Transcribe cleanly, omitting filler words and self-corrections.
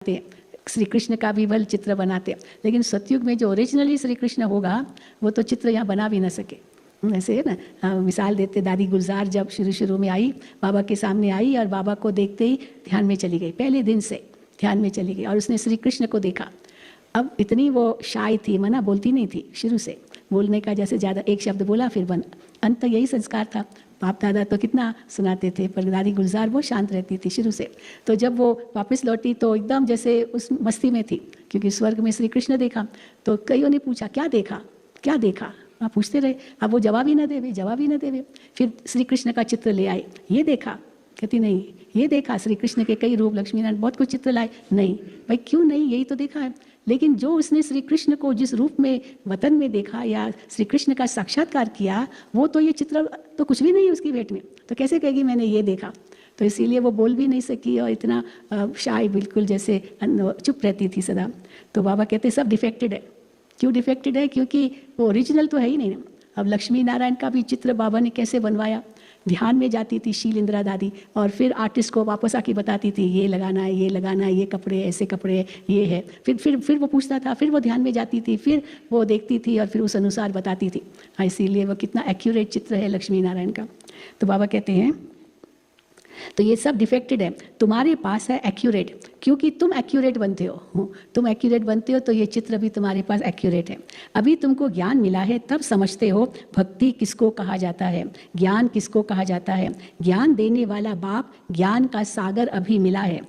बनाते हैं, श्री कृष्ण का भी वह चित्र बनाते हैं, लेकिन सतयुग में जो ओरिजिनली श्री कृष्ण होगा वो तो चित्र यहाँ बना भी ना सके। ऐसे है ना, मिसाल देते, दादी गुलजार जब शुरू में आई, बाबा के सामने आई और बाबा को देखते ही ध्यान में चली गई, पहले दिन से ध्यान में चली गई और उसने श्री कृष्ण को देखा। अब इतनी वो शाय थी, मना बोलती नहीं थी, शुरू से बोलने का जैसे ज़्यादा एक शब्द बोला फिर बंद, अंत यही संस्कार था। बाप दादा तो कितना सुनाते थे, पर दादी गुलजार वो शांत रहती थी शुरू से। तो जब वो वापस लौटी तो एकदम जैसे उस मस्ती में थी, क्योंकि स्वर्ग में श्री कृष्ण देखा। तो कईयों ने पूछा क्या देखा, क्या देखा, आप पूछते रहे, अब वो जवाब ही ना देवे, जवाब ही ना देवे। फिर श्री कृष्ण का चित्र ले आए, ये देखा, कहती नहीं ये देखा, श्री कृष्ण के कई रूप, लक्ष्मी नारायण बहुत कुछ चित्र लाए, नहीं भाई क्यों नहीं, यही तो देखा है। लेकिन जो उसने श्री कृष्ण को जिस रूप में वतन में देखा या श्री कृष्ण का साक्षात्कार किया, वो तो ये चित्र तो कुछ भी नहीं है उसकी भेंट में, तो कैसे कहेगी मैंने ये देखा। तो इसीलिए वो बोल भी नहीं सकी और इतना शाय बिल्कुल जैसे चुप रहती थी सदा। तो बाबा कहते सब डिफेक्टेड है। क्यों डिफेक्टेड है, क्योंकि वो ओरिजिनल तो है ही नहीं। अब लक्ष्मी नारायण का भी चित्र बाबा ने कैसे बनवाया, ध्यान में जाती थी शील इंदिरा दादी और फिर आर्टिस्ट को वापस आके बताती थी ये लगाना है, ये लगाना है, ये कपड़े ऐसे कपड़े ये है। फिर वो पूछता था, फिर वो ध्यान में जाती थी, फिर वो देखती थी और फिर उस अनुसार बताती थी। इसीलिए वो कितना एक्यूरेट चित्र है लक्ष्मी नारायण का। तो बाबा कहते हैं तो ये सब डिफेक्टेड है, तुम्हारे पास है एक्यूरेट, क्योंकि तुम एक्यूरेट बनते हो, तुम एक्यूरेट बनते हो तो ये चित्र भी तुम्हारे पास एक्यूरेट है। अभी तुमको ज्ञान मिला है तब समझते हो भक्ति किसको कहा जाता है, ज्ञान किसको कहा जाता है। ज्ञान देने वाला बाप ज्ञान का सागर अभी मिला है,